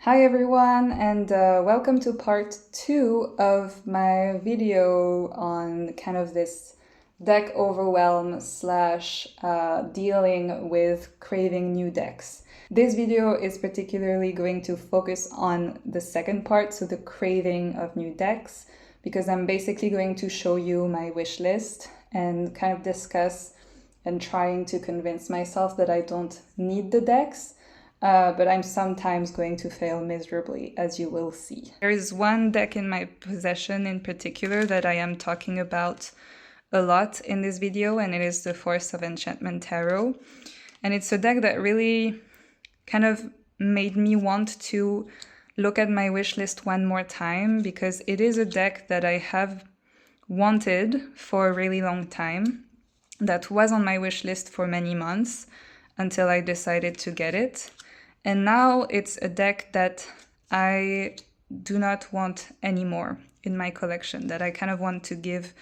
Hi everyone, and welcome to part 2 of my video on kind of this deck overwhelm slash dealing with craving new decks. This video is particularly going to focus on the second part, so the craving of new decks, because I'm basically going to show you my wish list and kind of discuss and trying to convince myself that I don't need the decks. But I'm sometimes going to fail miserably, as you will see. There is one deck in my possession in particular that I am talking about a lot in this video, and it is the Force of Enchantment Tarot. And it's a deck that really kind of made me want to look at my wish list one more time, because it is a deck that I have wanted for a really long time, that was on my wish list for many months until I decided to get it. And now it's a deck that I do not want anymore in my collection, that I kind of want to give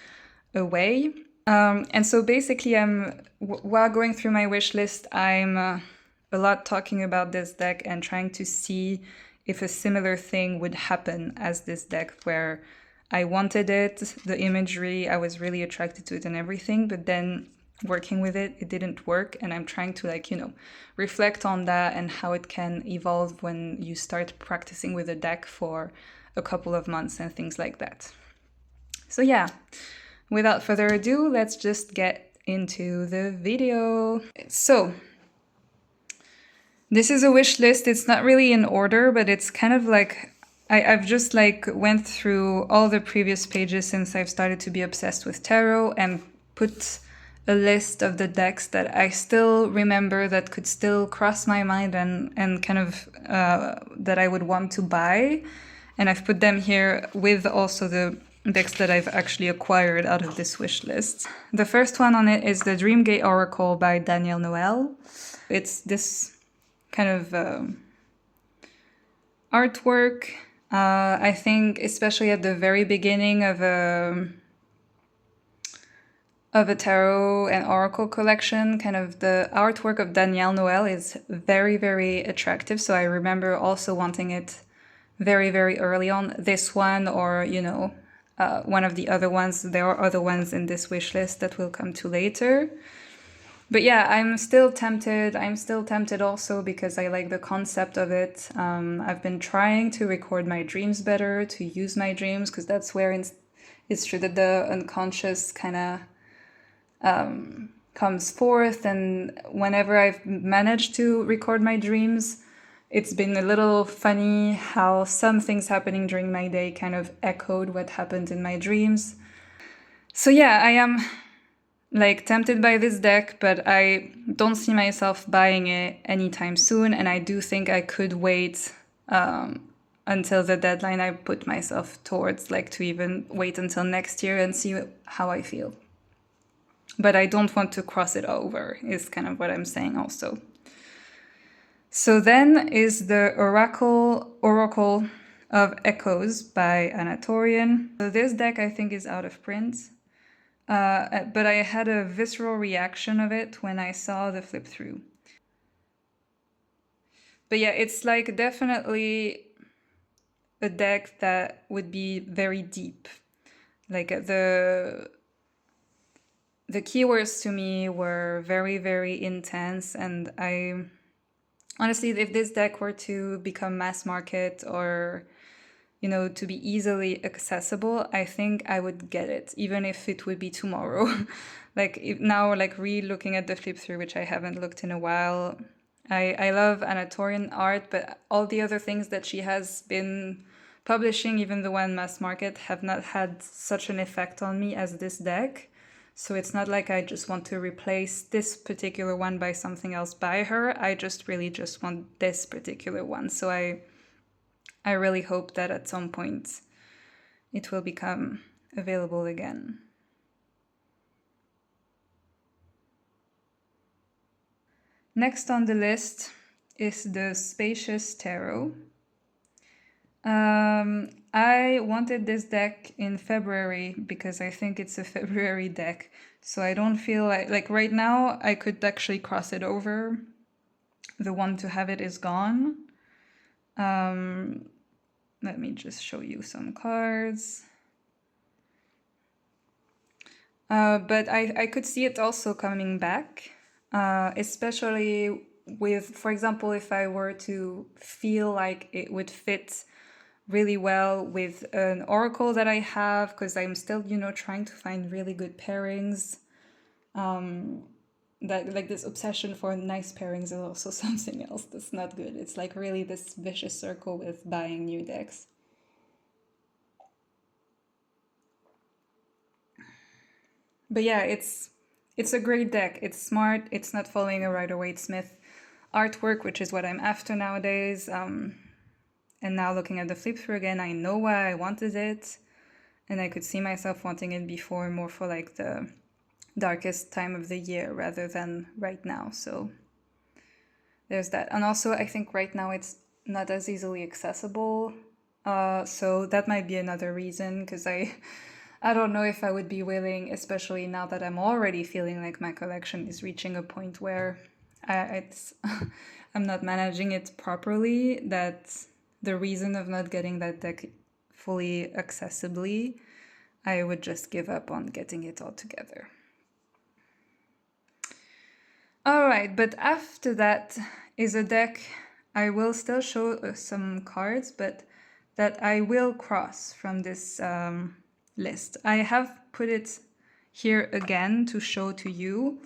away. And so basically, while going through my wish list, I'm a lot talking about this deck and trying to see if a similar thing would happen as this deck, where I wanted it, the imagery, I was really attracted to it and everything, but then working with it, it didn't work, and I'm trying to reflect on that and how it can evolve when you start practicing with a deck for a couple of months and things like that. So yeah, without further ado, let's just get into the video. So this is a wish list. It's not really in order, but it's kind of like I've just went through all the previous pages since I've started to be obsessed with tarot and put a list of the decks that I still remember, that could still cross my mind and kind of that I would want to buy. And I've put them here with also the decks that I've actually acquired out of this wish list. The first one on it is the Dreamgate Oracle by Danielle Noel. It's this kind of artwork. I think especially at the very beginning of a tarot and oracle collection, kind of the artwork of Danielle Noel is very, very attractive. So I remember also wanting it very, very early on. This one, or, one of the other ones. There are other ones in this wish list that we'll come to later. But yeah, I'm still tempted. I'm still tempted also because I like the concept of it. I've been trying to record my dreams better, to use my dreams, because that's where it's true that the unconscious kind of comes forth, and whenever I've managed to record my dreams, it's been a little funny how some things happening during my day kind of echoed what happened in my dreams. So yeah, I am tempted by this deck, but I don't see myself buying it anytime soon, and I do think I could wait until the deadline I put myself towards, to even wait until next year and see how I feel. But I don't want to cross it over, is kind of what I'm saying also. So then is the Oracle of Echoes by Anatorian. So this deck I think is out of print, but I had a visceral reaction of it when I saw the flip through. But yeah, it's definitely a deck that would be very deep. The keywords to me were very, very intense, and I honestly, if this deck were to become mass market or, to be easily accessible, I think I would get it, even if it would be tomorrow. Now, re-looking at the flip through, which I haven't looked in a while, I love Anatorian art, but all the other things that she has been publishing, even the one mass market, have not had such an effect on me as this deck. So it's not like I just want to replace this particular one by something else by her. I just really just want this particular one. So I really hope that at some point it will become available again. Next on the list is the Spacious Tarot. I wanted this deck in February because I think it's a February deck. So I don't feel like right now I could actually cross it over. The one to have it is gone. Let me just show you some cards. But I could see it also coming back, especially with, for example, if I were to feel like it would fit really well with an oracle that I have, because I'm still, trying to find really good pairings. That, like, this obsession for nice pairings is also something else that's not good. It's like really this vicious circle with buying new decks. But yeah, it's a great deck. It's smart. It's not following a Rider-Waite-Smith artwork, which is what I'm after nowadays. And now looking at the flip through again, I know why I wanted it, and I could see myself wanting it before, more for like the darkest time of the year rather than right now. So there's that. And also, I think right now it's not as easily accessible. So that might be another reason, because I don't know if I would be willing, especially now that I'm already feeling like my collection is reaching a point where I'm not managing it properly, that the reason of not getting that deck fully accessibly, I would just give up on getting it all together. All right, but after that is a deck I will still show some cards, but that I will cross from this list. I have put it here again to show to you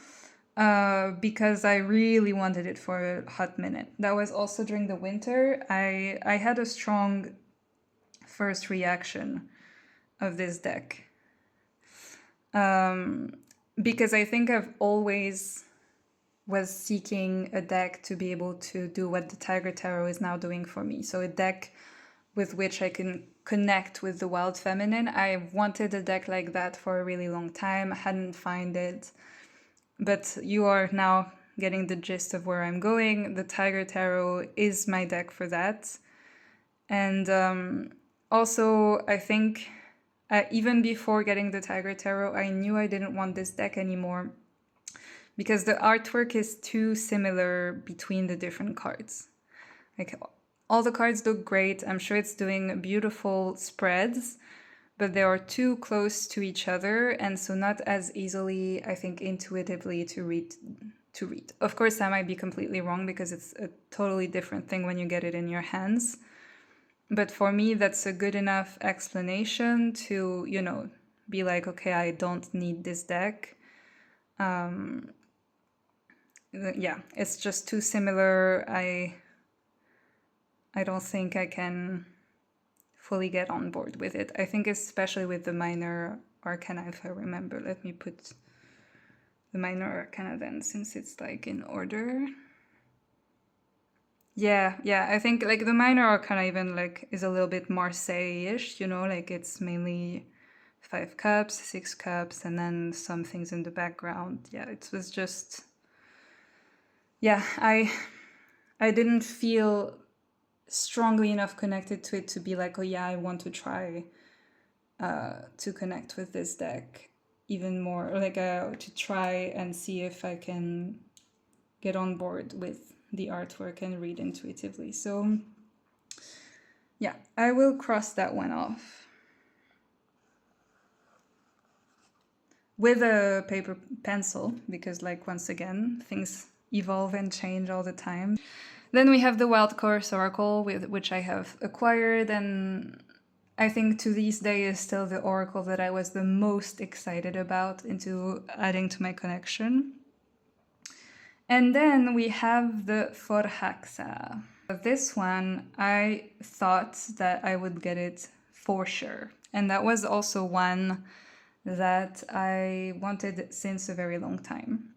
because I really wanted it for a hot minute. That was also during the winter. I had a strong first reaction of this deck because I think I've always was seeking a deck to be able to do what the Tiger Tarot is now doing for me. So a deck with which I can connect with the wild feminine. I wanted a deck like that for a really long time. I hadn't found it. But you are now getting the gist of where I'm going. The Tiger Tarot is my deck for that. And also, I think even before getting the Tiger Tarot, I knew I didn't want this deck anymore because the artwork is too similar between the different cards. Like, all the cards look great. I'm sure it's doing beautiful spreads, but they are too close to each other, and so not as easily, I think, intuitively to read. Of course, I might be completely wrong because it's a totally different thing when you get it in your hands. But for me, that's a good enough explanation to, be like, okay, I don't need this deck. Yeah, it's just too similar. I don't think I can fully get on board with it. I think especially with the minor arcana, if I remember. Let me put the minor arcana then, since it's like in order. Yeah, I think like the minor arcana even like is a little bit Marseille-ish, like it's mainly 5 cups, 6 cups, and then some things in the background. Yeah, it was just, yeah, I didn't feel strongly enough connected to it to be like, oh yeah, I want to try to connect with this deck even more, or like to try and see if I can get on board with the artwork and read intuitively. So yeah, I will cross that one off with a paper pencil, because like, once again, things evolve and change all the time. Then we have the Wild Course Oracle, which I have acquired, and I think to this day is still the oracle that I was the most excited about into adding to my collection. And then we have the Forhaxa. This one, I thought that I would get it for sure. And that was also one that I wanted since a very long time.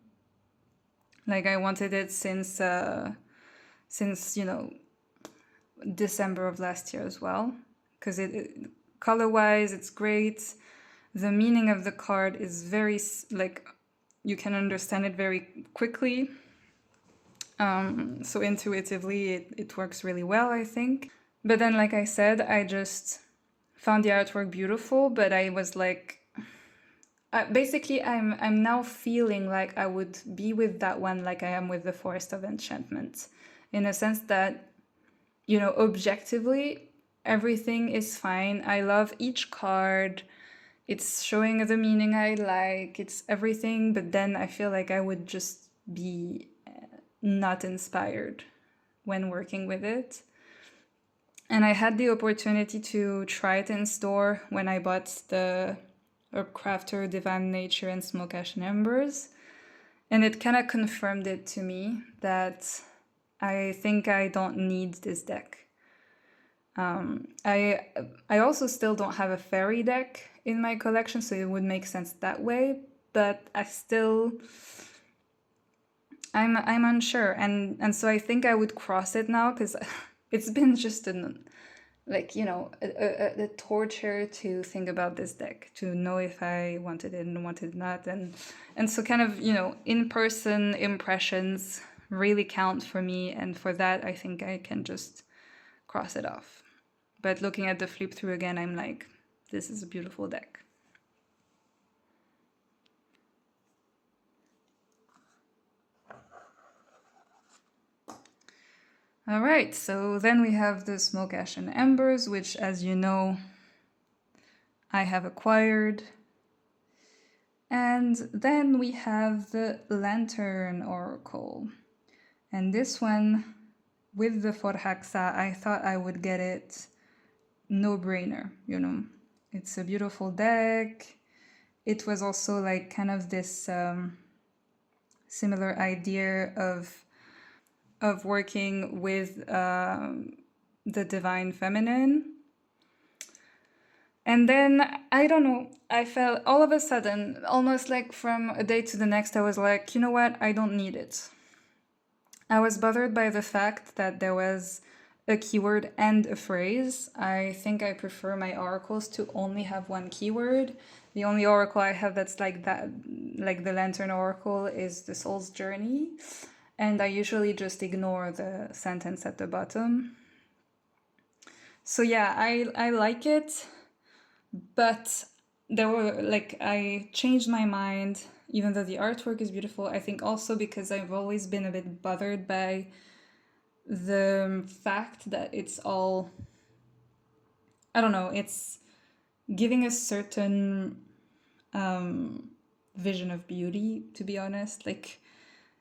Like, I wanted it since December of last year as well, because it color-wise it's great. The meaning of the card is very like, you can understand it very quickly, so intuitively it works really well, I think. But then, like I said, I just found the artwork beautiful, but I was like, basically I'm now feeling like I would be with that one like I am with the Forest of Enchantment, in a sense that objectively, everything is fine. I love each card. It's showing the meaning I like. It's everything. But then I feel like I would just be not inspired when working with it. And I had the opportunity to try it in store when I bought the Herb Crafter Divine Nature and Smoke Ash and Embers. And it kind of confirmed it to me that I think I don't need this deck. I also still don't have a fairy deck in my collection, so it would make sense that way. But I'm unsure, and so I think I would cross it now because it's been just a torture to think about this deck, to know if I wanted it and wanted it not, and so kind of in-person impressions really count for me, and for that I think I can just cross it off. But looking at the flip through again, I'm like, this is a beautiful deck. All right, so then we have the Smoke Ash and Embers, which, as you know, I have acquired. And then we have the Lantern Oracle. And this one, with the Forhaxa, I thought I would get it no-brainer, It's a beautiful deck. It was also like kind of this similar idea of working with the Divine Feminine. And then, I don't know, I felt all of a sudden, almost like from a day to the next, I was like, you know what, I don't need it. I was bothered by the fact that there was a keyword and a phrase. I think I prefer my oracles to only have one keyword. The only oracle I have that's like that, like the Lantern Oracle, is the Soul's Journey. And I usually just ignore the sentence at the bottom. So yeah, I like it. But I changed my mind, even though the artwork is beautiful. I think also because I've always been a bit bothered by the fact that it's all, I don't know, it's giving a certain vision of beauty, to be honest. Like,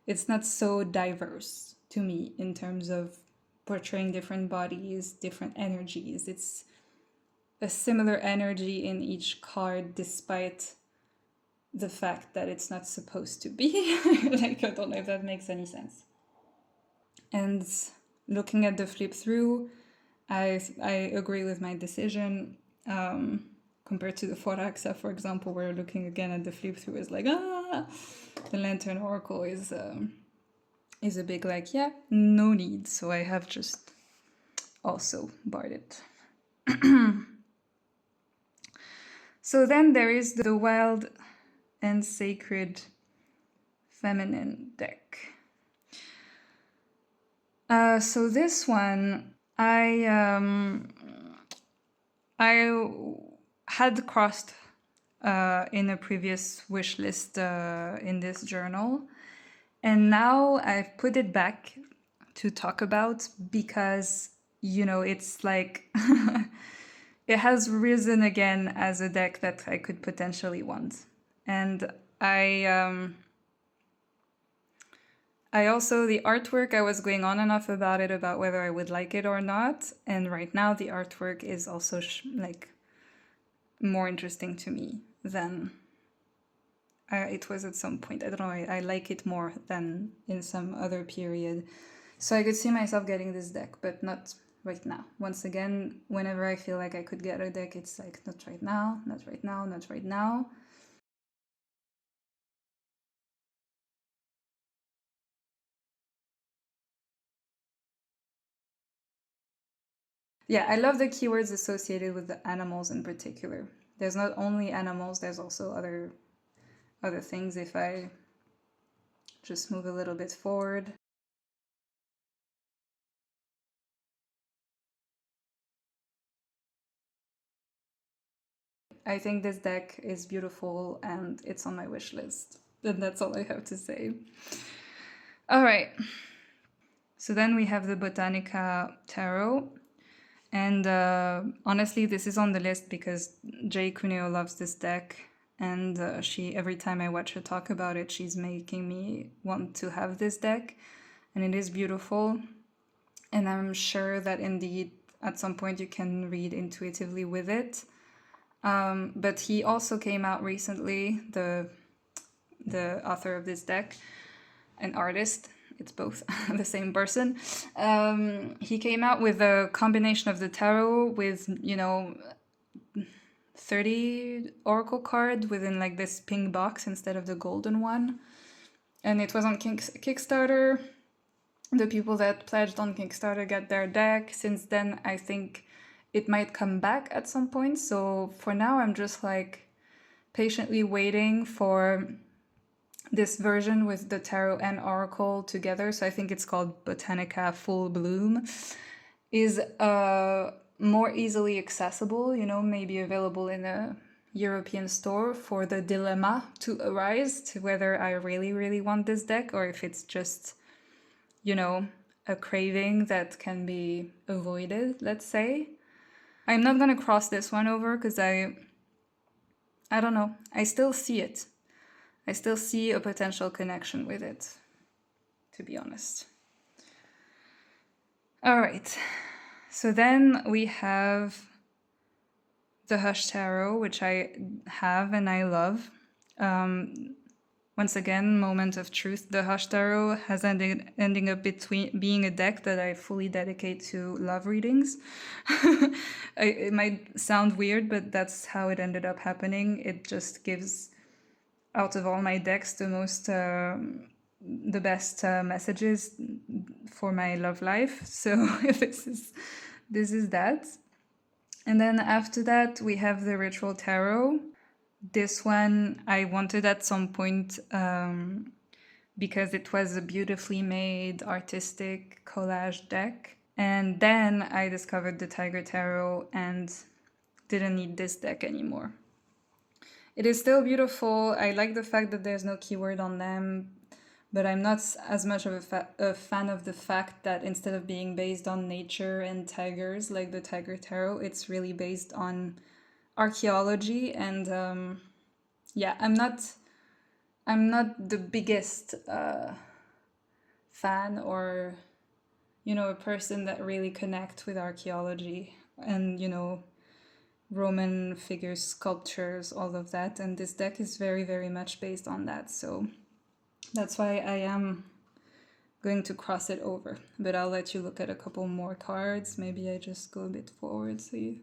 it's not so diverse to me in terms of portraying different bodies, different energies. It's a similar energy in each card, despite the fact that it's not supposed to be. Like, I don't know if that makes any sense. And looking at the flip through, I agree with my decision. Compared to the Foraxa, for example, where looking again at the flip through is like, the Lantern Oracle is a big like, yeah, no need. So I have just also bought it. So then there is the Wild and Sacred Feminine deck. So this one, I had crossed in a previous wish list in this journal, and now I've put it back to talk about because, it's like it has risen again as a deck that I could potentially want. And I also, the artwork, I was going on and off about it, about whether I would like it or not. And right now the artwork is also more interesting to me than it was at some point. I don't know, I like it more than in some other period. So I could see myself getting this deck, but not right now. Once again, whenever I feel like I could get a deck, it's like, not right now, not right now, not right now. Yeah, I love the keywords associated with the animals in particular. There's not only animals, there's also other things. If I just move a little bit forward. I think this deck is beautiful and it's on my wish list. And that's all I have to say. All right. So then we have the Botanica Tarot. And honestly, this is on the list because Jay Cuneo loves this deck. And she, every time I watch her talk about it, she's making me want to have this deck. And it is beautiful. And I'm sure that indeed at some point you can read intuitively with it. But he also came out recently, the author of this deck, an artist, it's both the same person. He came out with a combination of the tarot with, 30 oracle cards within like this pink box instead of the golden one. And it was on Kickstarter. The people that pledged on Kickstarter got their deck. Since then, I think it might come back at some point. So for now, I'm just like patiently waiting for this version with the tarot and oracle together. So I think it's called Botanica Full Bloom. Is more easily accessible, maybe available in a European store for the dilemma to arise to whether I really, really want this deck or if it's just, a craving that can be avoided, let's say. I'm not going to cross this one over because I don't know. I still see it. I still see a potential connection with it, to be honest. All right. So then we have the Hush Tarot, which I have and I love. Once again, moment of truth. The Hush Tarot has ending up being a deck that I fully dedicate to love readings. It might sound weird, but that's how it ended up happening. It just gives, out of all my decks, the best messages for my love life. So this is that. And then after that, we have the Ritual Tarot. This one I wanted at some point because it was a beautifully made artistic collage deck. And then I discovered the Tiger Tarot and didn't need this deck anymore. It is still beautiful. I like the fact that there's no keyword on them, but I'm not as much of a fan of the fact that instead of being based on nature and tigers like the Tiger Tarot, it's really based on archaeology. And I'm not the biggest fan or a person that really connects with archaeology and Roman figures, sculptures, all of that. And this deck is very, very much based on that. So that's why I am going to cross it over. But I'll let you look at a couple more cards. Maybe I just go a bit forward so you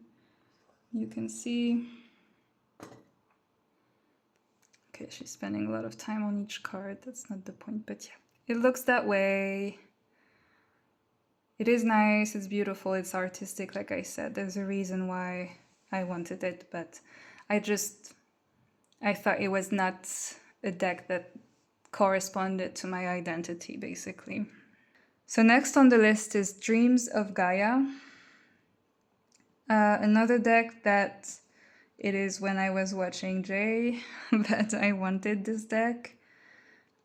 can see. Okay, she's spending a lot of time on each card. That's not the point, but yeah. It looks that way. It is nice, it's beautiful, it's artistic, like I said. There's a reason why I wanted it, but I thought it was not a deck that corresponded to my identity, basically. So next on the list is Dreams of Gaia. Another deck that it is when I was watching Jay that I wanted this deck.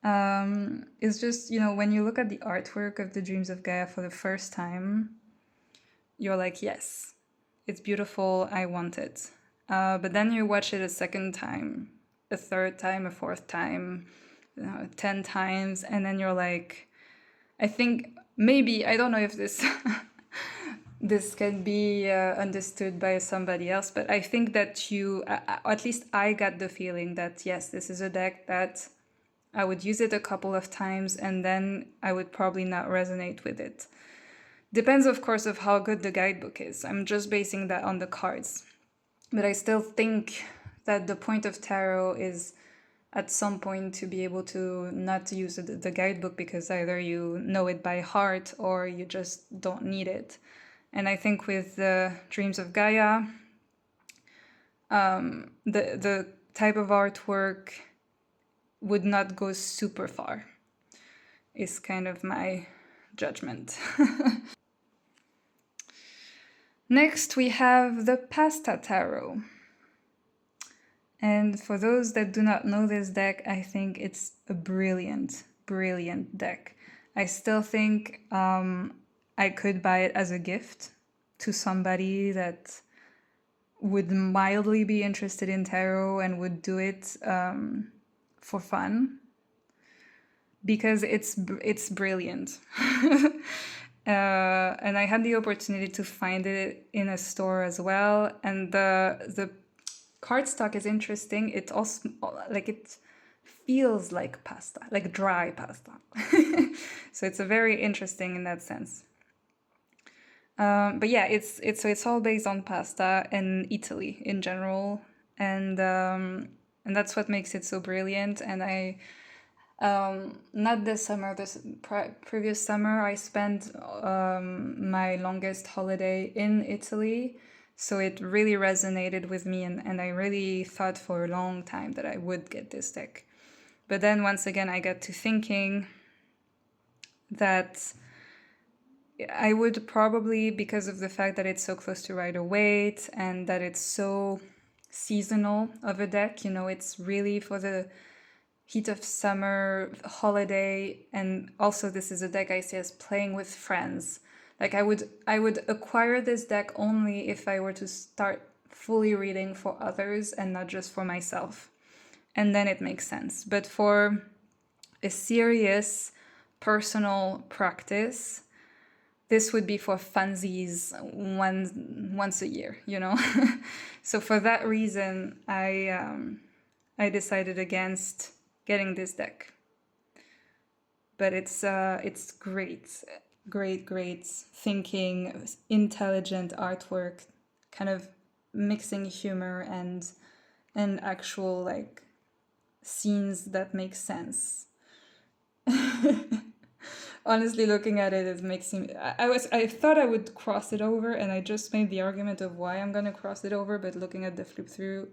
It's just, when you look at the artwork of the Dreams of Gaia for the first time, you're like, yes, it's beautiful, I want it. But then you watch it a second time, a third time, a fourth time, 10 times, and then you're like, I think maybe, I don't know if this this can be understood by somebody else, but I think that at least I got the feeling that, yes, this is a deck that I would use it a couple of times and then I would probably not resonate with it. Depends, of course, of how good the guidebook is. I'm just basing that on the cards. But I still think that the point of tarot is at some point to be able to not use the guidebook because either you know it by heart or you just don't need it. And I think with the Dreams of Gaia, the type of artwork would not go super far, is kind of my judgment. Next, we have the Pasta Tarot. And for those that do not know this deck, I think it's a brilliant, brilliant deck. I still think I could buy it as a gift to somebody that would mildly be interested in tarot and would do it for fun, because it's brilliant. And I had the opportunity to find it in a store as well, and the cardstock is interesting. It also, like, it feels like pasta, like dry pasta. So it's a very interesting in that sense. But yeah, it's all based on pasta and Italy in general, and that's what makes it so brilliant. And I not this summer, this previous summer, I spent my longest holiday in Italy, so it really resonated with me, and I really thought for a long time that I would get this deck. But then once again, I got to thinking that I would probably, because of the fact that it's so close to Rider-Waite and that it's so seasonal of a deck, you know, it's really for the heat of summer, holiday, and also this is a deck I see as playing with friends. Like I would acquire this deck only if I were to start fully reading for others and not just for myself. And then it makes sense. But for a serious personal practice, this would be for funsies once a year, you know? So for that reason, I decided against getting this deck. But it's great thinking, intelligent artwork, kind of mixing humor and actual like scenes that make sense. Honestly, looking at it, it makes me. I thought I would cross it over, and I just made the argument of why I'm gonna cross it over. But looking at the flip through,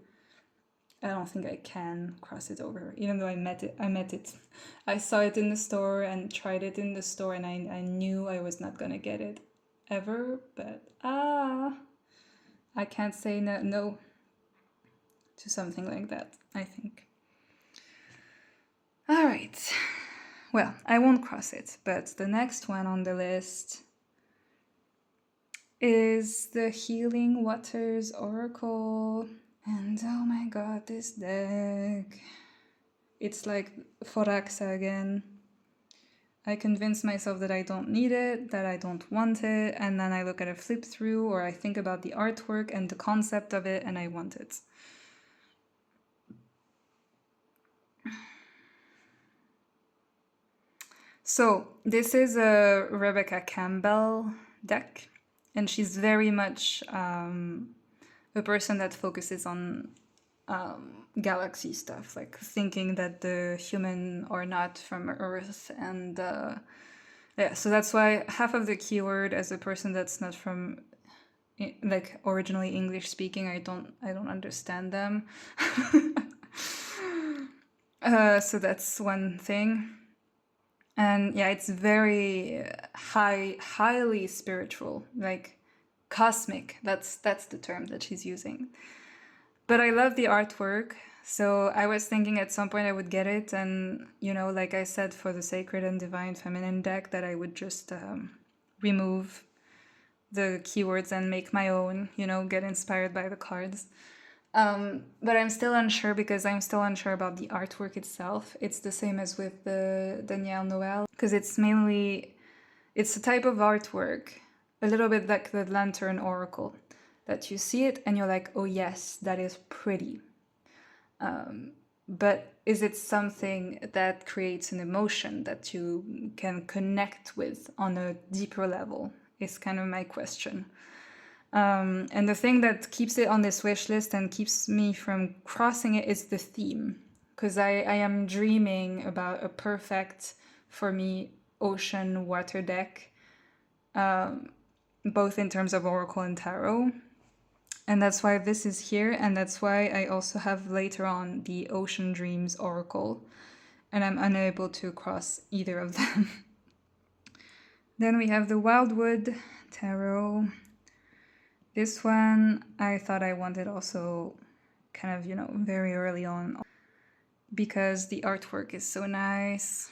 I don't think I can cross it over. Even though I met it. I saw it in the store and tried it in the store, and I knew I was not gonna get it ever. But I can't say no to something like that, I think. All right. Well, I won't cross it, but the next one on the list is the Healing Waters Oracle. And oh my god, this deck. It's like Foraxa again. I convince myself that I don't need it, that I don't want it, and then I look at a flip through or I think about the artwork and the concept of it and I want it. So this is a Rebecca Campbell deck, and she's very much a person that focuses on galaxy stuff, like thinking that the human are not from Earth, and yeah, so that's why half of the keyword, as a person that's not from like originally English speaking, I don't understand them. So that's one thing. And yeah, it's very highly spiritual, like cosmic. That's the term that she's using. But I love the artwork, so I was thinking at some point I would get it, and you know, like I said, for the Sacred and Divine Feminine deck, that I would just remove the keywords and make my own, you know, get inspired by the cards. But I'm still unsure, because I'm still unsure about the artwork itself. It's the same as with the Danielle Noel, because it's a type of artwork, a little bit like the Lantern Oracle, that you see it and you're like, oh yes, that is pretty. But is it something that creates an emotion that you can connect with on a deeper level, is kind of my question. And the thing that keeps it on this wish list and keeps me from crossing it is the theme. Because I am dreaming about a perfect, for me, ocean water deck, both in terms of Oracle and Tarot. And that's why this is here, and that's why I also have later on the Ocean Dreams Oracle, and I'm unable to cross either of them. Then we have the Wildwood Tarot. This one I thought I wanted also kind of, you know, very early on, because the artwork is so nice.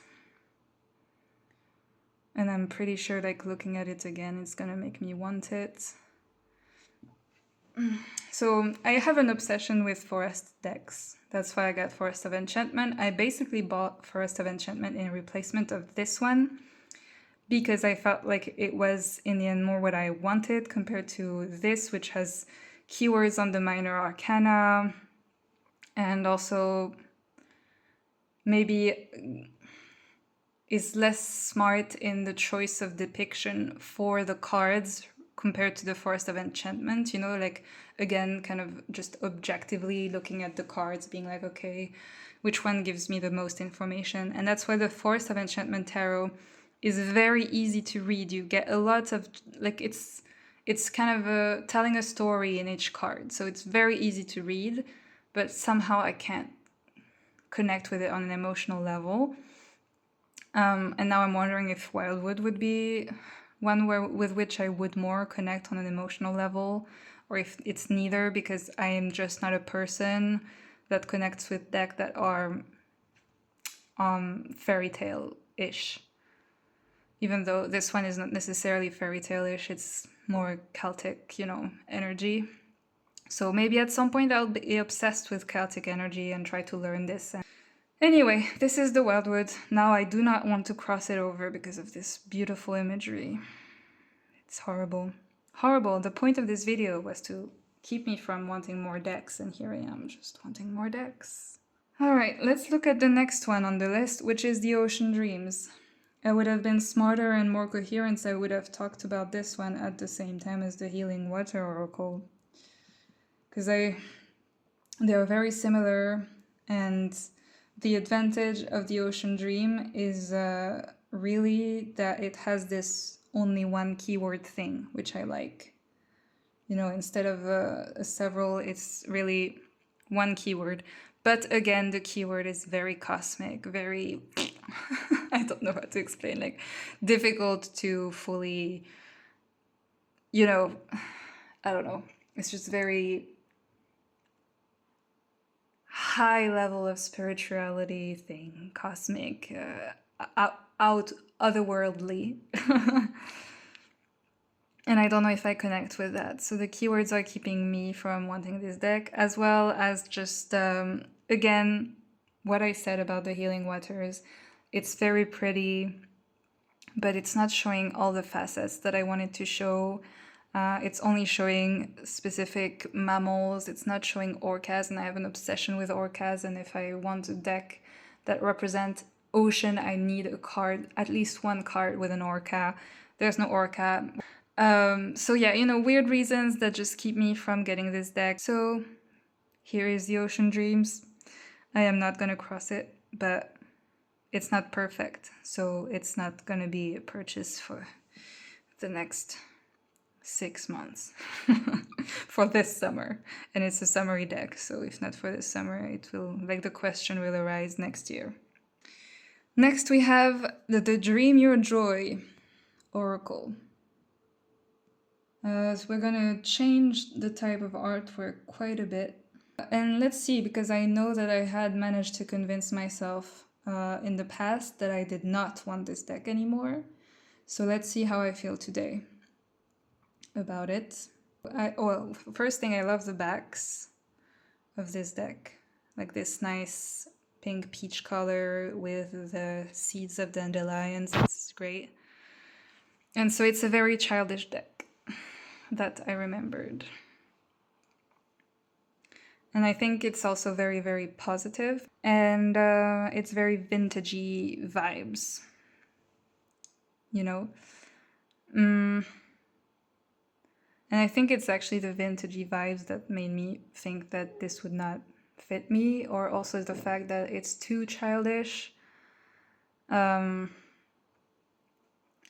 And I'm pretty sure like looking at it again, it's gonna make me want it. So I have an obsession with forest decks. That's why I got Forest of Enchantment. I basically bought Forest of Enchantment in replacement of this one because I felt like it was in the end more what I wanted compared to this, which has keywords on the minor arcana and also maybe is less smart in the choice of depiction for the cards compared to the Forest of Enchantment, you know, like, again, kind of just objectively looking at the cards, being like, okay, which one gives me the most information? And that's why the Forest of Enchantment Tarot is very easy to read. You get a lot of, like, it's kind of telling a story in each card. So it's very easy to read, but somehow I can't connect with it on an emotional level. And now I'm wondering if Wildwood would be one with which I would more connect on an emotional level, or if it's neither, because I am just not a person that connects with decks that are fairy tale-ish. Even though this one is not necessarily fairy tale-ish, it's more Celtic, you know, energy. So maybe at some point I'll be obsessed with Celtic energy and try to learn this. Anyway, this is the Wildwood. Now I do not want to cross it over because of this beautiful imagery. It's horrible. Horrible. The point of this video was to keep me from wanting more decks, and here I am just wanting more decks. Alright, let's look at the next one on the list, which is the Ocean Dreams. I would have been smarter and more coherent. I would have talked about this one at the same time as the Healing Water Oracle. Because they are very similar, and the advantage of the Ocean Dream is really that it has this only one keyword thing, which I like. You know, instead of several, it's really one keyword. But again, the keyword is very cosmic, very, I don't know how to explain, like difficult to fully, you know, I don't know. It's just very high level of spirituality thing, cosmic, out otherworldly. And I don't know if I connect with that. So the keywords are keeping me from wanting this deck, as well as just, again, what I said about the Healing Waters. It's very pretty, but it's not showing all the facets that I wanted to show. It's only showing specific mammals. It's not showing orcas, and I have an obsession with orcas. And if I want a deck that represents ocean, I need a card, at least one card with an orca. There's no orca. So yeah, you know, weird reasons that just keep me from getting this deck. So here is the Ocean Dreams. I am not gonna cross it, but it's not perfect. So it's not gonna be a purchase for the next 6 months for this summer. And it's a summery deck, so if not for this summer, it will, like, the question will arise next year. Next we have the Dream Your Joy Oracle. So we're gonna change the type of artwork quite a bit. And let's see, because I know that I had managed to convince myself in the past that I did not want this deck anymore. So let's see how I feel today about it. Well, first thing, I love the backs of this deck. Like this nice pink peach color with the seeds of dandelions. It's great. And so it's a very childish deck that I remembered. And I think it's also very, very positive. And it's very vintagey vibes. You know? And I think it's actually the vintagey vibes that made me think that this would not fit me, or also the fact that it's too childish. And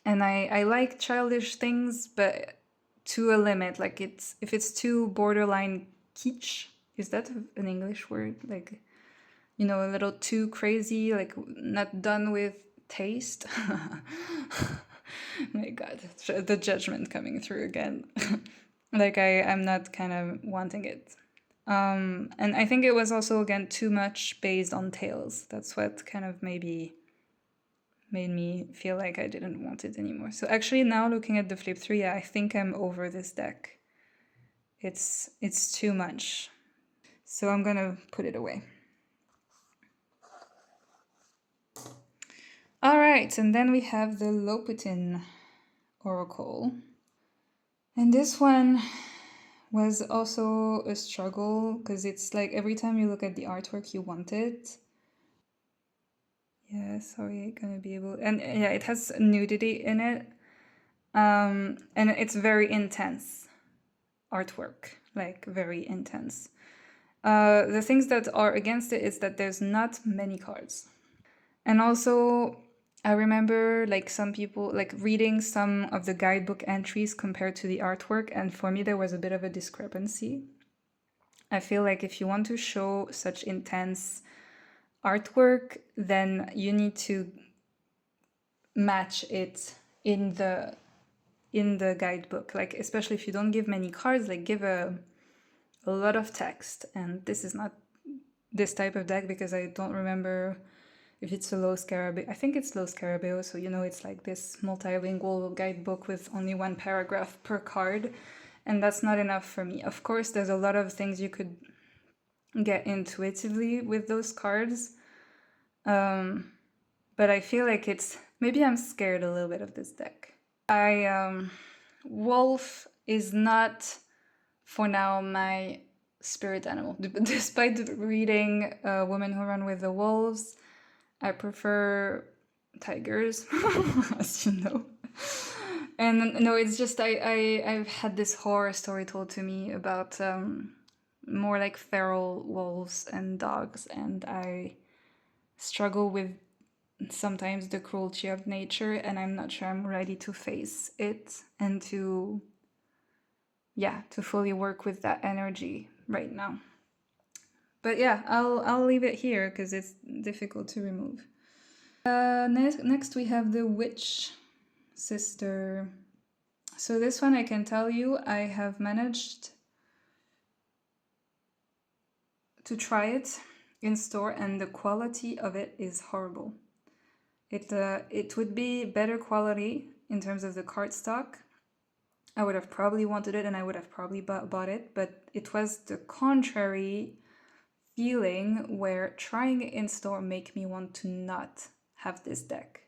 I like childish things, but to a limit. Like, if it's too borderline kitsch, is that an English word? Like, you know, a little too crazy, like not done with taste. My God, the judgment coming through again. Like, I'm not kind of wanting it. And I think it was also, again, too much based on tales. That's what kind of maybe made me feel like I didn't want it anymore. So actually now looking at the flip through, yeah, I think I'm over this deck. It's too much. So I'm gonna put it away. All right, and then we have the Loputin Oracle. And this one was also a struggle because it's like every time you look at the artwork, you want it. Yeah, sorry, gonna be able... And yeah, it has nudity in it. And it's very intense artwork, like very intense. The things that are against it is that there's not many cards. And also, I remember like some people like reading some of the guidebook entries compared to the artwork, and for me there was a bit of a discrepancy. I feel like if you want to show such intense artwork, then you need to match it in the guidebook. Like especially if you don't give many cards, like give a lot of text. And this is not this type of deck because I don't remember if it's a low scarabeo. I think it's low scarabeo, so you know it's like this multilingual guidebook with only one paragraph per card, and that's not enough for me. Of course, there's a lot of things you could get intuitively with those cards, but I feel like it's... maybe I'm scared a little bit of this deck. Wolf is not, for now, my spirit animal. Despite reading Women Who Run with the Wolves, I prefer tigers, as you know. And no, it's just I've had this horror story told to me about more like feral wolves and dogs, and I struggle with sometimes the cruelty of nature, and I'm not sure I'm ready to face it and to fully work with that energy right now. But yeah, I'll leave it here because it's difficult to remove. Next we have the Witch Sister. So this one I can tell you I have managed to try it in store, and the quality of it is horrible. It would be better quality in terms of the cardstock. I would have probably wanted it and I would have probably bought it, but it was the contrary feeling where trying it in store make me want to not have this deck.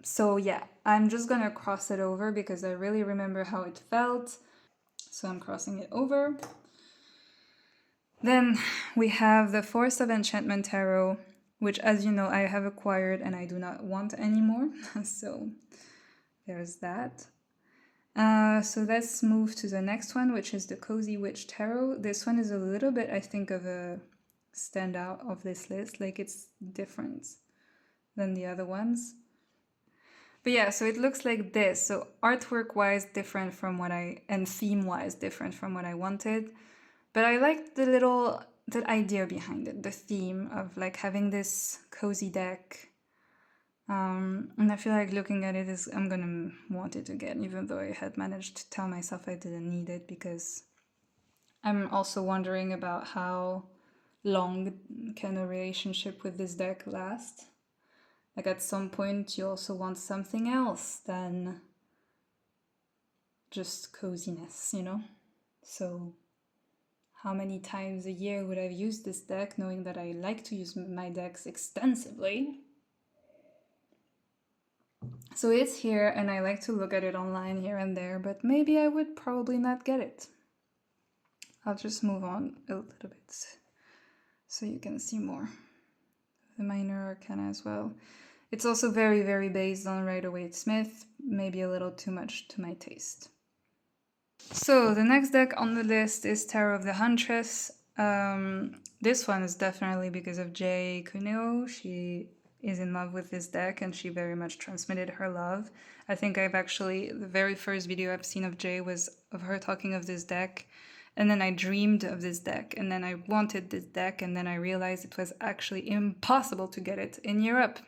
So yeah, I'm just gonna cross it over because I really remember how it felt. So I'm crossing it over. Then we have the Force of Enchantment Tarot, which, as you know, I have acquired and I do not want anymore. So there's that. So let's move to the next one, which is the Cozy Witch Tarot. This one is a little bit, I think, of a standout of this list. Like it's different than the other ones. But yeah, so it looks like this. So artwork-wise different from what and theme-wise different from what I wanted. But I liked the idea behind it, the theme of like having this cozy deck. And I feel like looking at it I'm gonna want it again, even though I had managed to tell myself I didn't need it, because I'm also wondering about how long can a relationship with this deck last. Like at some point you also want something else than just coziness, you know? So how many times a year would I use this deck, knowing that I like to use my decks extensively? So it's here, and I like to look at it online here and there, but maybe I would probably not get it. I'll just move on a little bit so you can see more. The Minor Arcana as well. It's also very, very based on Rider-Waite-Smith, maybe a little too much to my taste. So the next deck on the list is Tarot of the Huntress. This one is definitely because of Jay Cuneo. She is in love with this deck and she very much transmitted her love. I think the very first video I've seen of Jay was of her talking of this deck, and then I dreamed of this deck, and then I wanted this deck, and then I realized it was actually impossible to get it in Europe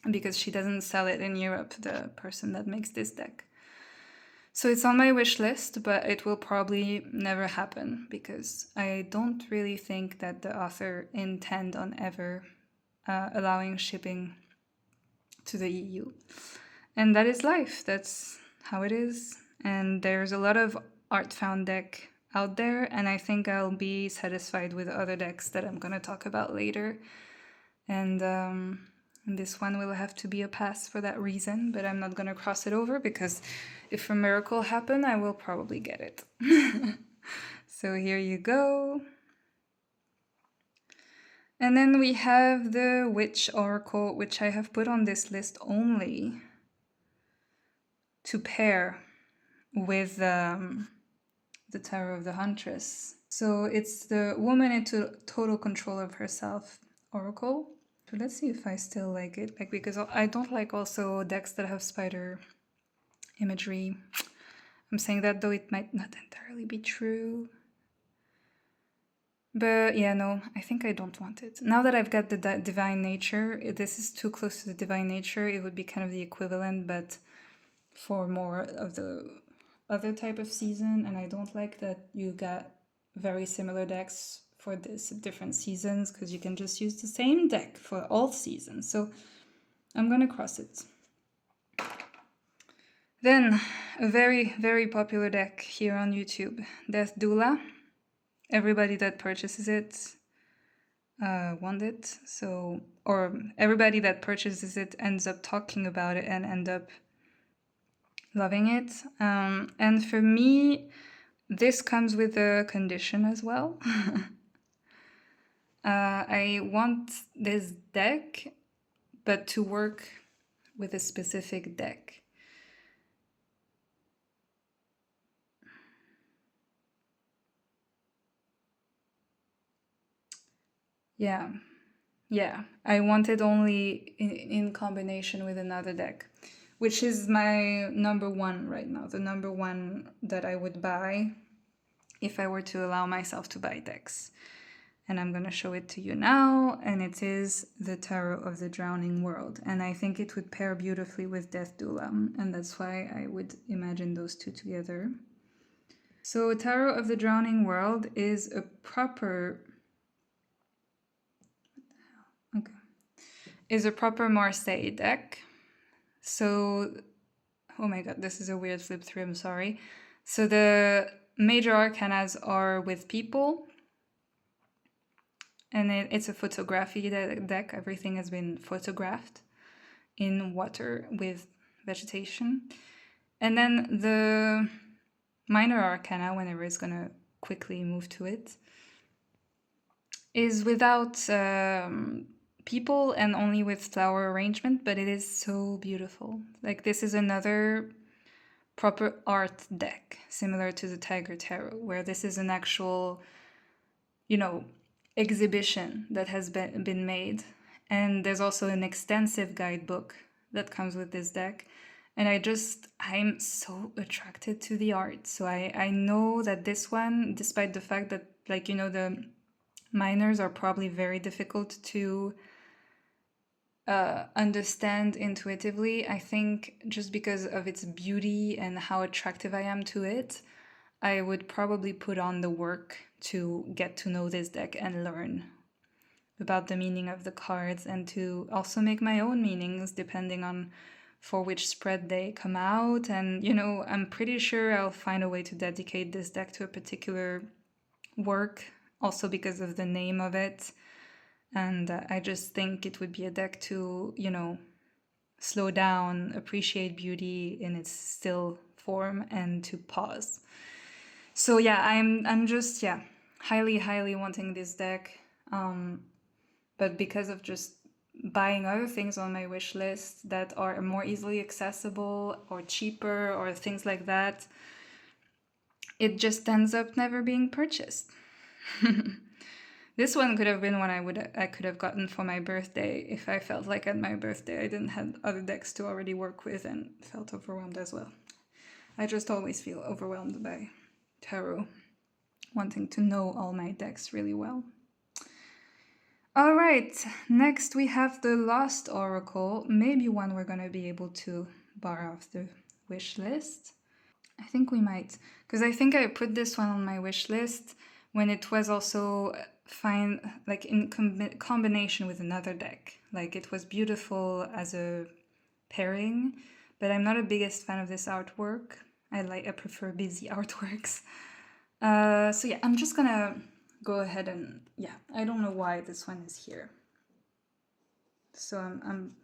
because she doesn't sell it in Europe, the person that makes this deck. So it's on my wish list, but it will probably never happen because I don't really think that the author intend on ever allowing shipping to the EU. And that is life. That's how it is. And there's a lot of art found deck out there, and I think I'll be satisfied with other decks that I'm going to talk about later. And this one will have to be a pass for that reason, but I'm not going to cross it over because if a miracle happens, I will probably get it. So here you go. And then we have the Witch Oracle, which I have put on this list only to pair with the Tarot of the Huntress. So it's the woman into total control of herself oracle. So let's see if I still like it, like, because I don't like also decks that have spider imagery. I'm saying that though it might not entirely be true. But yeah, no, I think I don't want it. Now that I've got the divine nature, this is too close to the divine nature. It would be kind of the equivalent, but for more of the other type of season. And I don't like that you got very similar decks for this different seasons, because you can just use the same deck for all seasons. So I'm gonna cross it. Then a very, very popular deck here on YouTube, Death Doula. Everybody that purchases it want it. So, or everybody that purchases it ends up talking about it and end up loving it. And for me, this comes with a condition as well. I want this deck, but to work with a specific deck. Yeah, I want it only in combination with another deck, which is my number one right now, the number one that I would buy if I were to allow myself to buy decks. And I'm going to show it to you now, and it is the Tarot of the Drowning World. And I think it would pair beautifully with Death Doula, and that's why I would imagine those two together. So Tarot of the Drowning World is a proper... Okay. Is a proper Marseille deck. So, oh my god, this is a weird flip through, I'm sorry. So the major arcanas are with people, and it's a photography deck. Everything has been photographed in water with vegetation. And then the minor arcana, whenever it's gonna quickly move to it, is without people and only with flower arrangement, but it is so beautiful. Like, this is another proper art deck, similar to the Tiger Tarot, where this is an actual, you know, exhibition that has been made. And there's also an extensive guidebook that comes with this deck. And I'm so attracted to the art. So I know that this one, despite the fact that, like, you know, the minors are probably very difficult to understand intuitively, I think just because of its beauty and how attractive I am to it, I would probably put on the work to get to know this deck and learn about the meaning of the cards, and to also make my own meanings depending on for which spread they come out. And, you know, I'm pretty sure I'll find a way to dedicate this deck to a particular work, also because of the name of it. And I just think it would be a deck to, you know, slow down, appreciate beauty in its still form, and to pause. So yeah, I'm just, yeah, highly wanting this deck. But because of just buying other things on my wish list that are more easily accessible or cheaper or things like that, it just ends up never being purchased. This one could have been one I could have gotten for my birthday if I felt like at my birthday I didn't have other decks to already work with and felt overwhelmed as well. I just always feel overwhelmed by tarot, wanting to know all my decks really well. All right, next we have the Lost Oracle, maybe one we're going to be able to bar off the wish list. I think we might, because I think I put this one on my wish list when it was also find like in combination with another deck. Like it was beautiful as a pairing, but I'm not a biggest fan of this artwork. I prefer busy artworks. So yeah, I'm just gonna go ahead and yeah, I don't know why this one is here. So I'm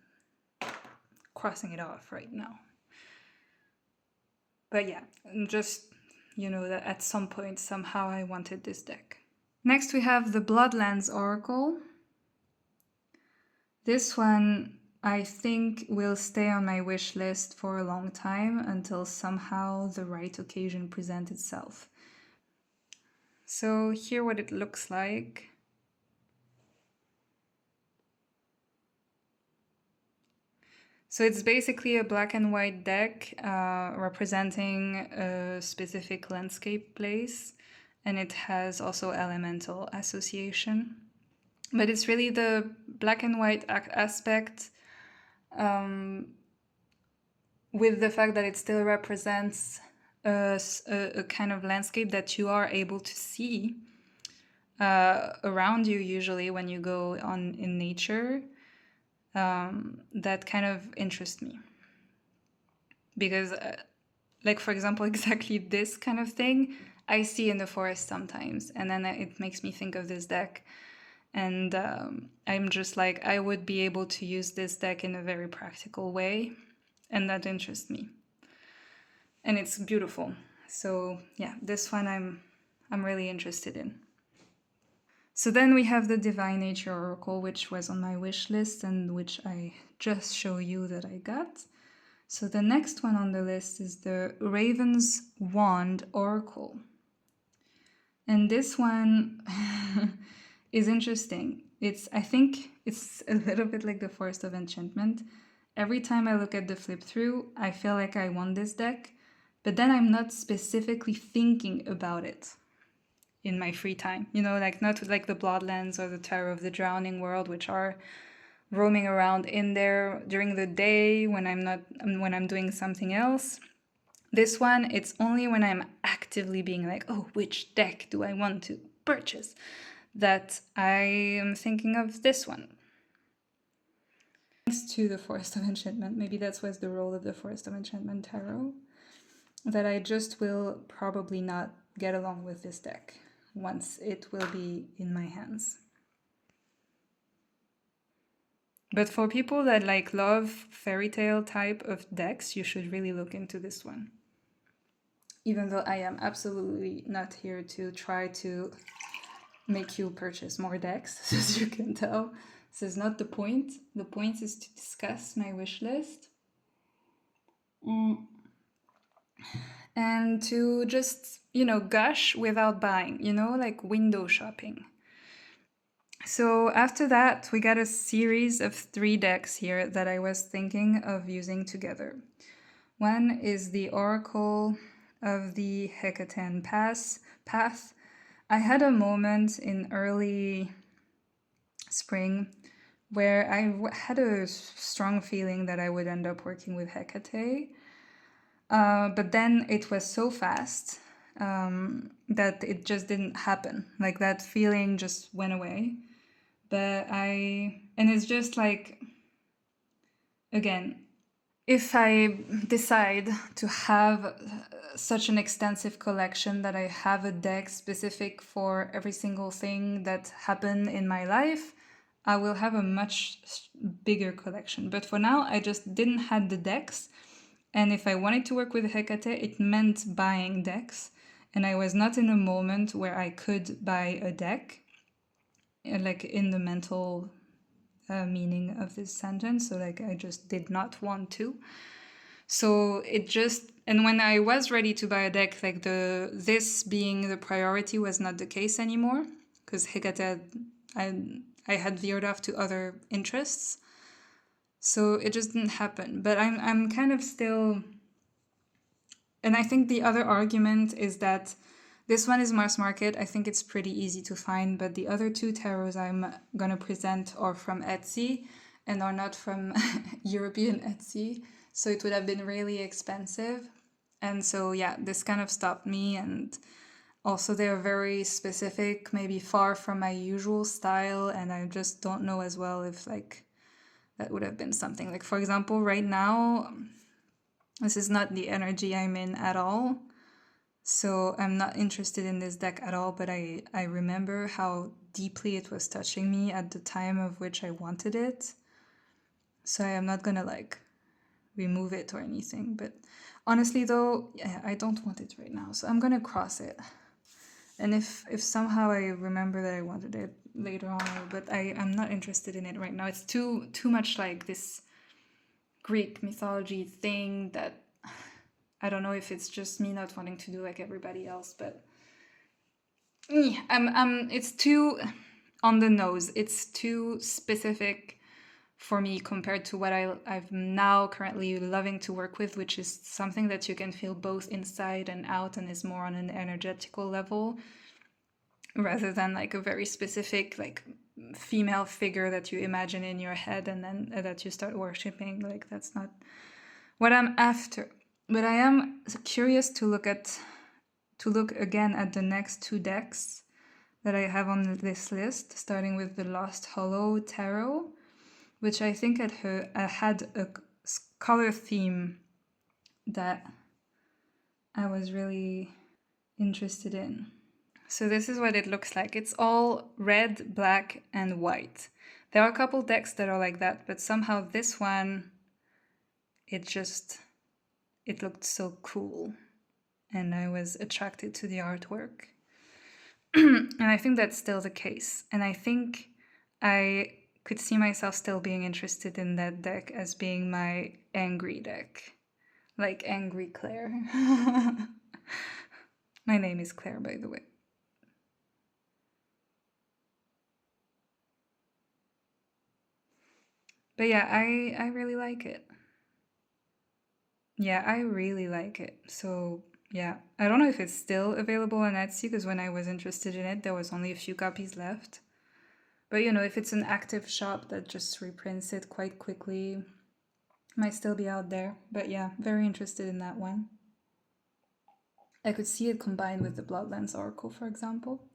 crossing it off right now. But yeah, just, you know, that at some point, somehow I wanted this deck. Next we have the Bloodlands Oracle. This one I think will stay on my wish list for a long time until somehow the right occasion presents itself. So here what it looks like. So it's basically a black and white deck representing a specific landscape place, and it has also elemental association. But it's really the black and white aspect with the fact that it still represents a kind of landscape that you are able to see around you usually when you go on in nature. That kind of interests me. Because, like, for example, exactly this kind of thing I see in the forest sometimes. And then it makes me think of this deck. And I'm just like, I would be able to use this deck in a very practical way. And that interests me. And it's beautiful. So yeah, this one I'm really interested in. So then we have the Divine Nature Oracle, which was on my wish list and which I just show you that I got. So the next one on the list is the Raven's Wand Oracle. And this one is interesting. I think it's a little bit like the Forest of Enchantment. Every time I look at the flip through, I feel like I want this deck, but then I'm not specifically thinking about it in my free time. You know, like not like the Bloodlands or the Terror of the Drowning World, which are roaming around in there during the day when I'm doing something else. This one, it's only when I'm actively being like, oh, which deck do I want to purchase, that I am thinking of this one. Thanks to the Forest of Enchantment, maybe that's what's the role of the Forest of Enchantment Tarot, that I just will probably not get along with this deck once it will be in my hands. But for people that like love fairy tale type of decks, you should really look into this one. Even though I am absolutely not here to try to make you purchase more decks, as you can tell. This is not the point. The point is to discuss my wish list. And to just, you know, gush without buying, you know, like window shopping. So after that, we got a series of 3 decks here that I was thinking of using together. One is the Oracle of the Hecatean Path. I had a moment in early spring where I had a strong feeling that I would end up working with Hecate. But then it was so fast that it just didn't happen. Like that feeling just went away. And it's just like, again, if I decide to have such an extensive collection that I have a deck specific for every single thing that happened in my life, I will have a much bigger collection. But for now, I just didn't have the decks. And if I wanted to work with Hecate, it meant buying decks. And I was not in a moment where I could buy a deck, like in the mental meaning of this sentence. So like I just did not want to. So it just, and when I was ready to buy a deck, like this being the priority was not the case anymore, because Hecate, I had veered off to other interests. So it just didn't happen. But I'm kind of still, and I think the other argument is that this one is mass market. I think it's pretty easy to find, but the other 2 tarots I'm going to present are from Etsy and are not from European Etsy. So it would have been really expensive. And so, yeah, this kind of stopped me. And Also, they are very specific, maybe far from my usual style, and I just don't know as well if like that would have been something. Like for example, right now, this is not the energy I'm in at all. So I'm not interested in this deck at all, but I remember how deeply it was touching me at the time of which I wanted it. So I am not gonna like remove it or anything. But honestly though, yeah, I don't want it right now. So I'm gonna cross it. And if somehow I remember that I wanted it later on, but I'm not interested in it right now. It's too much like this Greek mythology thing that I don't know if it's just me not wanting to do like everybody else, but it's too on the nose. It's too specific for me compared to what I'm now currently loving to work with, which is something that you can feel both inside and out and is more on an energetical level rather than like a very specific like female figure that you imagine in your head and then that you start worshipping. Like that's not what I'm after. But I am curious to look again at the next two decks that I have on this list, starting with the Lost Hollow Tarot, which I think had a color theme that I was really interested in. So this is what it looks like. It's all red, black, and white. There are a couple decks that are like that, but somehow this one, it looked so cool. And I was attracted to the artwork. And I think that's still the case. And I think I could see myself still being interested in that deck as being my angry deck. Like Angry Claire. My name is Claire, by the way. But yeah, I really like it. Yeah, I really like it. So yeah, I don't know if it's still available on Etsy because when I was interested in it, there was only a few copies left. But you know, if it's an active shop that just reprints it quite quickly, might still be out there. But yeah, very interested in that one. I could see it combined with the Bloodlands Oracle, for example.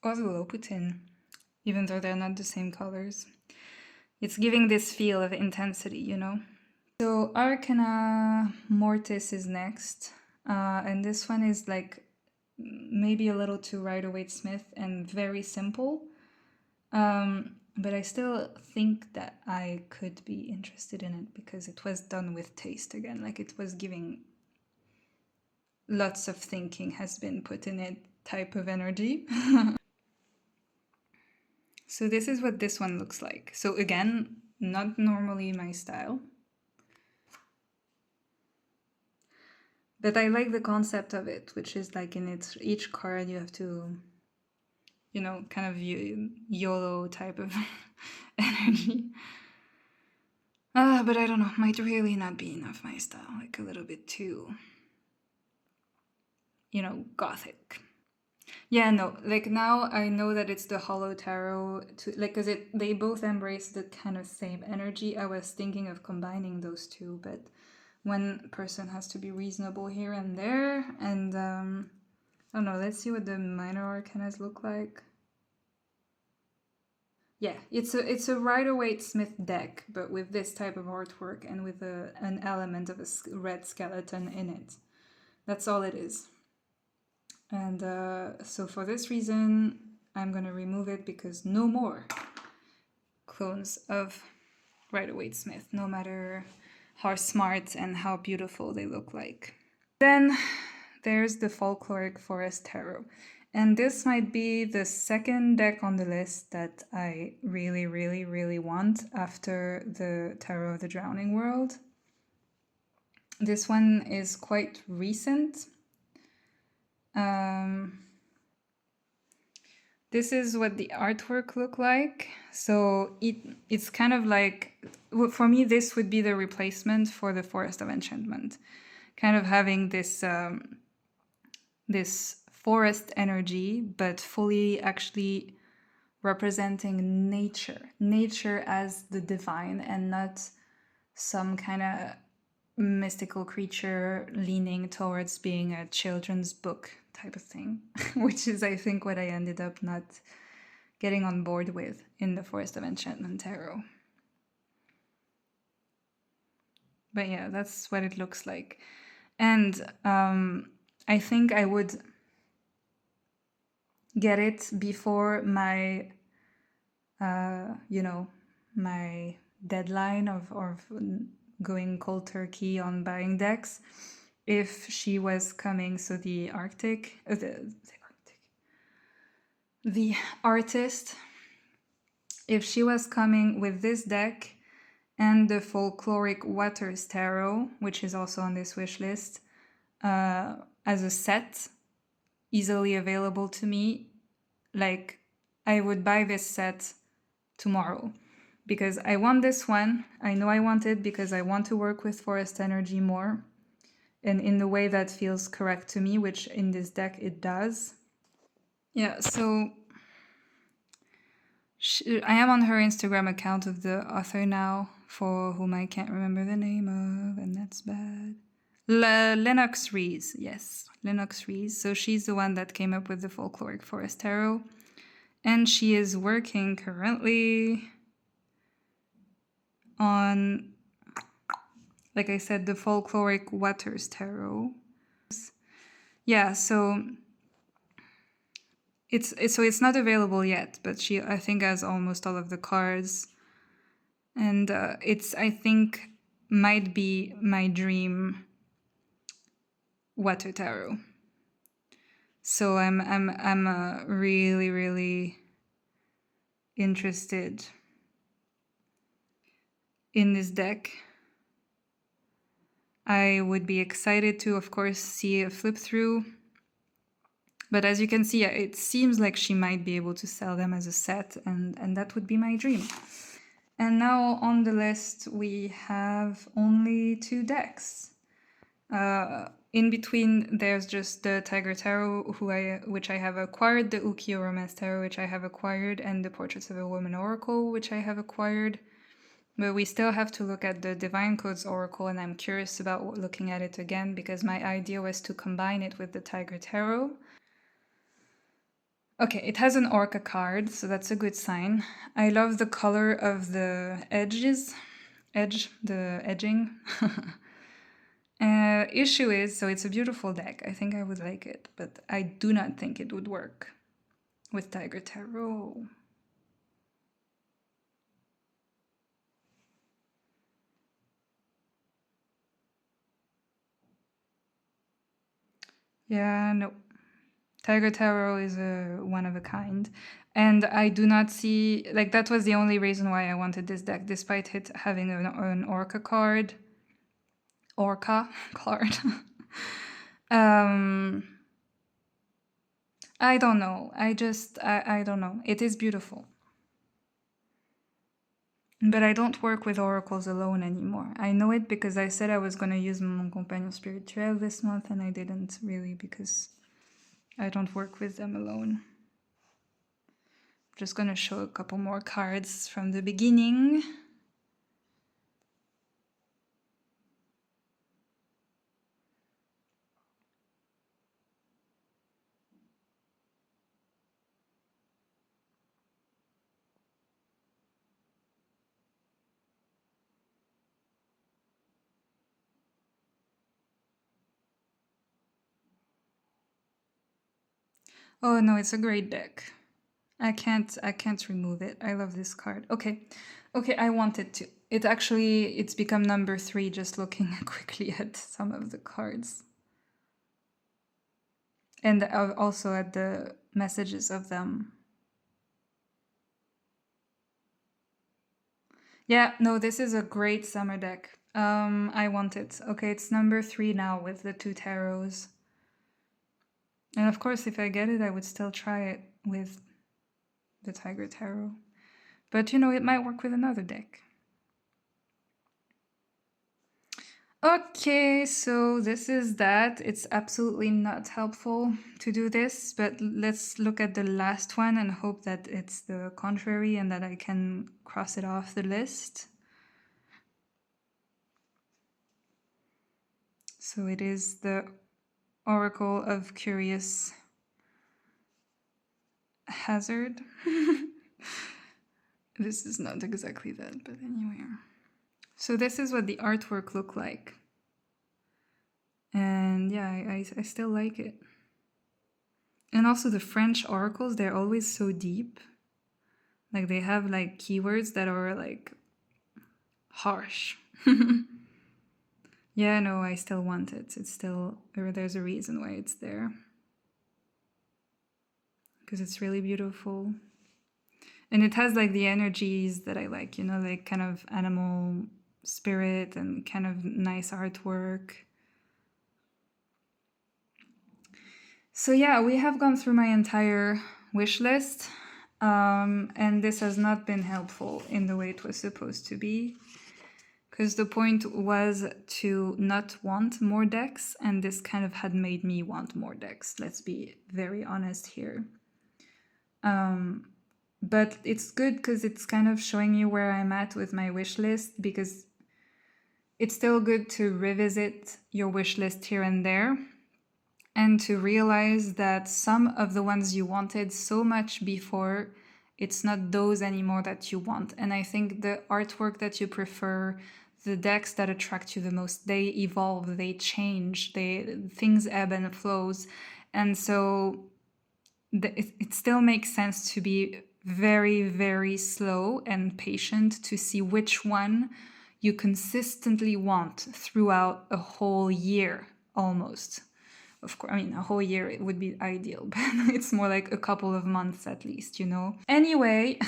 Or the Loputin, even though they're not the same colors. It's giving this feel of intensity, you know? So Arcana Mortis is next. And this one is like maybe a little too Rider-Waite-Smith and very simple. But I still think that I could be interested in it because it was done with taste again. Like it was giving lots of thinking has been put in it type of energy. So this is what this one looks like. So again, not normally my style. But I like the concept of it, which is like in each card you have to, you know, kind of YOLO type of energy. But I don't know, might really not be enough my style, like a little bit too, you know, gothic. Yeah, no, like now I know that it's the Hollow Tarot, like, because they both embrace the kind of same energy. I was thinking of combining those two, but one person has to be reasonable here and there, and I don't know, let's see what the minor arcanas look like. Yeah, it's a Rider-Waite-Smith deck, but with this type of artwork and with an element of a red skeleton in it. That's all it is. And so for this reason, I'm gonna remove it because no more clones of Rider-Waite-Smith, no matter how smart and how beautiful they look like. Then there's the Folkloric Forest Tarot. And this might be the second deck on the list that I really, really, really want after the Tarot of the Drowning World. This one is quite recent. This is what the artwork look like. So it's kind of like, for me, this would be the replacement for the Forest of Enchantment. Kind of having this this forest energy, but fully actually representing nature as the divine and not some kind of mystical creature leaning towards being a children's book type of thing, which is, I think, what I ended up not getting on board with in the Forest of Enchantment Tarot. But yeah, that's what it looks like. And I think I would get it before my, my deadline of going cold turkey on buying decks. If she was coming, so the artist, if she was coming with this deck and the Folkloric Waters Tarot, which is also on this wish list, as a set, easily available to me, like, I would buy this set tomorrow. Because I want this one. I know I want it because I want to work with forest energy more. And in the way that feels correct to me, which in this deck it does. Yeah, so I am on her Instagram account of the author now, for whom I can't remember the name of, and that's bad. Lennox Rees, yes, Lennox Rees. So she's the one that came up with the Folkloric Forest Tarot. And she is working currently on, like I said, the Folkloric Waters Tarot. Yeah, so it's not available yet, but she, I think, has almost all of the cards, and it's, I think, might be my dream water tarot. So I'm really, really interested in this deck. I would be excited to, of course, see a flip through. But as you can see, it seems like she might be able to sell them as a set, and that would be my dream. And now on the list, we have only 2 decks. In between, there's just the Tiger Tarot, which I have acquired, the Ukiyo Romance Tarot, which I have acquired, and the Portraits of a Woman Oracle, which I have acquired. But we still have to look at the Divine Codes Oracle, and I'm curious about looking at it again, because my idea was to combine it with the Tiger Tarot. Okay, it has an Orca card, so that's a good sign. I love the color of the the edging. Issue is, so it's a beautiful deck. I think I would like it, but I do not think it would work with Tiger Tarot. Yeah, no. Tiger Tarot is a one of a kind. And I do not see, like, that was the only reason why I wanted this deck, despite it having an Orca card. I don't know. I don't know. It is beautiful. But I don't work with oracles alone anymore. I know it because I said I was going to use Mon Compagnon Spirituel this month, and I didn't really, because I don't work with them alone. I'm just going to show a couple more cards from the beginning. Oh no, it's a great deck. I can't remove it. I love this card. Okay, I wanted to. It's become number 3 just looking quickly at some of the cards. And also at the messages of them. Yeah, no, this is a great summer deck. I want it. Okay, it's number 3 now with the 2 tarots. And of course, if I get it, I would still try it with the Tiger Tarot. But, it might work with another deck. Okay, so this is that. It's absolutely not helpful to do this, but let's look at the last one and hope that it's the contrary and that I can cross it off the list. So it is the Oracle of Curious Hazard. This is not exactly that, but anyway. So this is what the artwork looked like. And yeah, I still like it. And also the French oracles, they're always so deep. Like they have like keywords that are like harsh. Yeah, no, I still want it. It's still, there's a reason why it's there. Because it's really beautiful. And it has like the energies that I like, you know, like kind of animal spirit and kind of nice artwork. So yeah, we have gone through my entire wish list, and this has not been helpful in the way it was supposed to be, because the point was to not want more decks, and this kind of had made me want more decks. Let's be very honest here. But it's good because it's kind of showing you where I'm at with my wish list, because it's still good to revisit your wish list here and there, and to realize that some of the ones you wanted so much before, it's not those anymore that you want. And I think the artwork that you prefer, the decks that attract you the most, they evolve, they change, things ebb and flows. And so it still makes sense to be very, very slow and patient to see which one you consistently want throughout a whole year almost. Of course, I mean, a whole year it would be ideal, but it's more like a couple of months at least, you know? Anyway,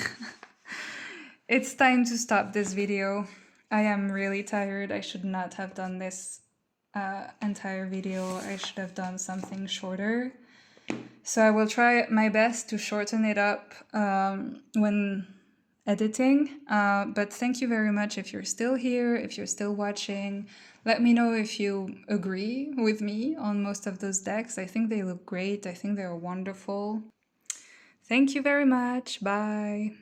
it's time to stop this video. I am really tired. I should not have done this entire video. I should have done something shorter. So I will try my best to shorten it up when editing, but thank you very much if you're still here, if you're still watching. Let me know if you agree with me on most of those decks. I think they look great. I think they're wonderful. Thank you very much. Bye.